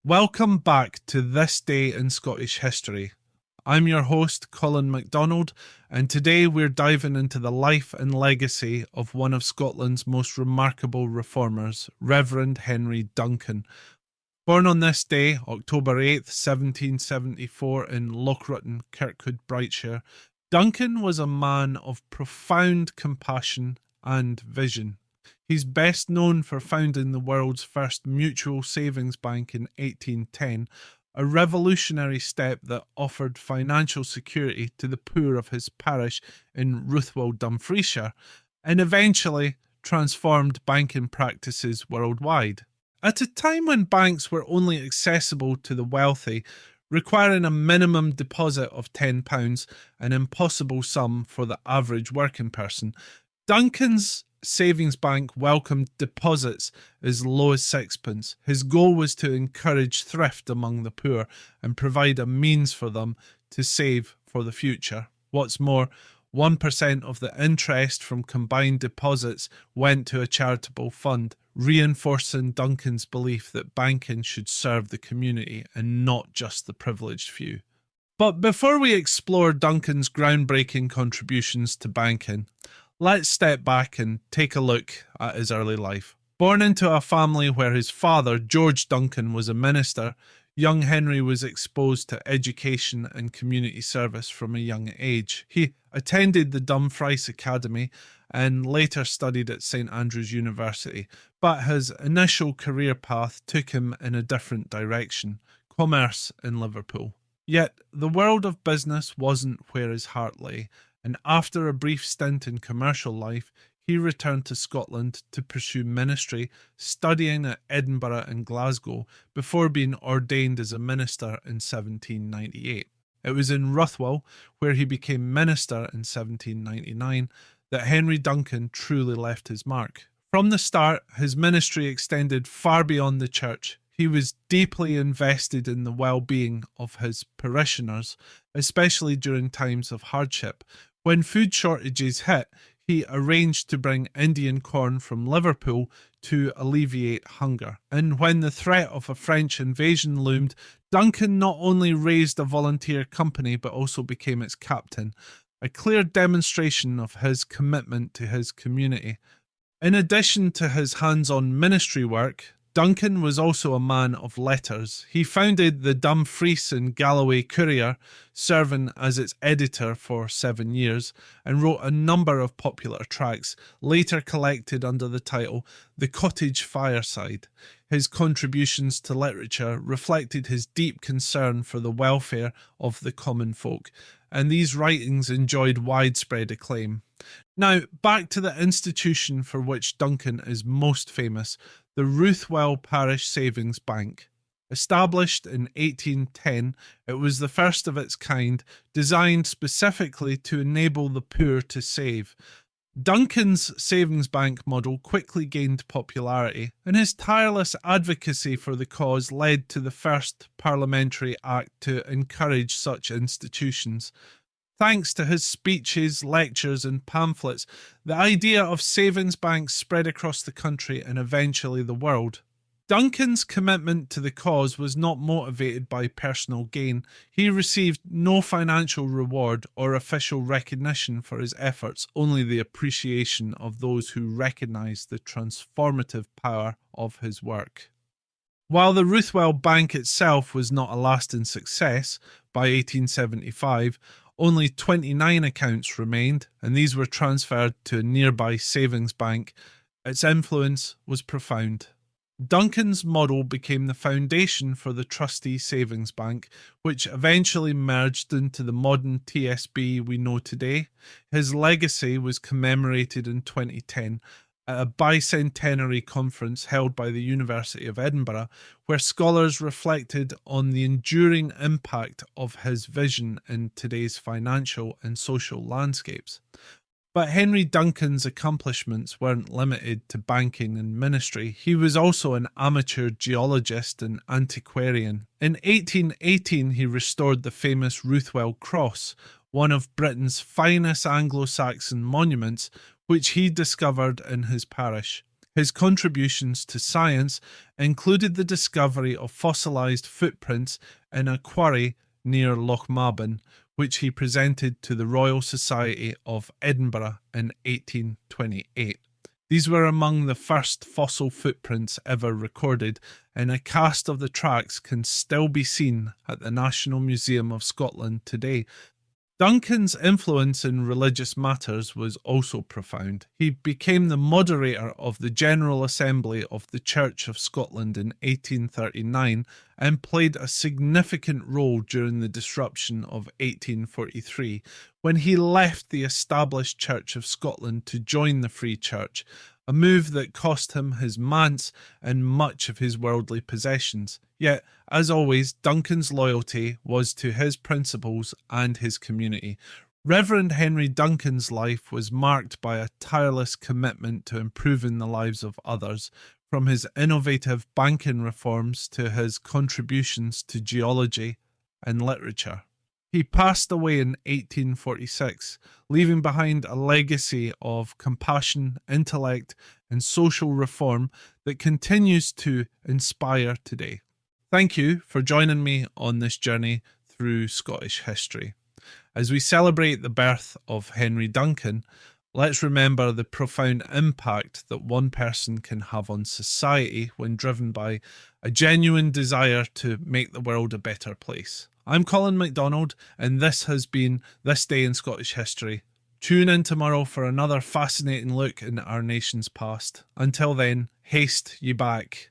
Welcome back to This Day in Scottish History. I'm your host, Colin MacDonald, and today we're diving into the life and legacy of one of Scotland's most remarkable reformers, Reverend Henry Duncan. Born on this day, October 8th, 1774, in Lochrutton, Kirkcudbrightshire, Duncan was a man of profound compassion and vision. He's best known for founding the world's first mutual savings bank in 1810, a revolutionary step that offered financial security to the poor of his parish in Ruthwell, Dumfriesshire, and eventually transformed banking practices worldwide. At a time when banks were only accessible to the wealthy, requiring a minimum deposit of £10, an impossible sum for the average working person, Duncan's savings bank welcomed deposits as low as sixpence. His goal was to encourage thrift among the poor and provide a means for them to save for the future. What's more, 1% of the interest from combined deposits went to a charitable fund, reinforcing Duncan's belief that banking should serve the community and not just the privileged few. But before we explore Duncan's groundbreaking contributions to banking, let's step back and take a look at his early life. Born into a family where his father, George Duncan, was a minister, young Henry was exposed to education and community service from a young age. He attended the Dumfriesshire Academy and later studied at St Andrews University, but his initial career path took him in a different direction: commerce in Liverpool. Yet the world of business wasn't where his heart lay, and after a brief stint in commercial life, he returned to Scotland to pursue ministry, studying at Edinburgh and Glasgow before being ordained as a minister in 1798. It was in Ruthwell, where he became minister in 1799, that Henry Duncan truly left his mark. From the start, his ministry extended far beyond the church. He was deeply invested in the well-being of his parishioners, especially during times of hardship. When food shortages hit, he arranged to bring Indian corn from Liverpool to alleviate hunger. And when the threat of a French invasion loomed, Duncan not only raised a volunteer company but also became its captain, a clear demonstration of his commitment to his community. In addition to his hands-on ministry work, Duncan was also a man of letters. He founded the Dumfriesshire and Galloway Courier, serving as its editor for 7 years, and wrote a number of popular tracts, later collected under the title The Cottage Fireside. His contributions to literature reflected his deep concern for the welfare of the common folk, and these writings enjoyed widespread acclaim. Now, back to the institution for which Duncan is most famous, the Ruthwell Parish Savings Bank. Established in 1810, it was the first of its kind, designed specifically to enable the poor to save. Duncan's savings bank model quickly gained popularity, and his tireless advocacy for the cause led to the first parliamentary act to encourage such institutions. Thanks to his speeches, lectures and pamphlets, the idea of savings banks spread across the country and eventually the world. Duncan's commitment to the cause was not motivated by personal gain. He received no financial reward or official recognition for his efforts, only the appreciation of those who recognised the transformative power of his work. While the Ruthwell Bank itself was not a lasting success, by 1875, only 29 accounts remained, and these were transferred to a nearby savings bank. Its influence was profound. Duncan's model became the foundation for the Trustee Savings Bank, which eventually merged into the modern TSB we know today. His legacy was commemorated in 2010 at a bicentenary conference held by the University of Edinburgh, where scholars reflected on the enduring impact of his vision in today's financial and social landscapes. But Henry Duncan's accomplishments weren't limited to banking and ministry. He was also an amateur geologist and antiquarian. In 1818, he restored the famous Ruthwell Cross, one of Britain's finest Anglo-Saxon monuments, which he discovered in his parish. His contributions to science included the discovery of fossilised footprints in a quarry near Lochmaben, which he presented to the Royal Society of Edinburgh in 1828. These were among the first fossil footprints ever recorded, and a cast of the tracks can still be seen at the National Museum of Scotland today. Duncan's influence in religious matters was also profound. He became the moderator of the General Assembly of the Church of Scotland in 1839 and played a significant role during the disruption of 1843, when he left the established Church of Scotland to join the Free Church, a move that cost him his manse and much of his worldly possessions. Yet, as always, Duncan's loyalty was to his principles and his community. Reverend Henry Duncan's life was marked by a tireless commitment to improving the lives of others, from his innovative banking reforms to his contributions to geology and literature. He passed away in 1846, leaving behind a legacy of compassion, intellect, and social reform that continues to inspire today. Thank you for joining me on this journey through Scottish history. As we celebrate the birth of Henry Duncan, let's remember the profound impact that one person can have on society when driven by a genuine desire to make the world a better place. I'm Colin MacDonald, and this has been This Day in Scottish History. Tune in tomorrow for another fascinating look in our nation's past. Until then, haste ye back.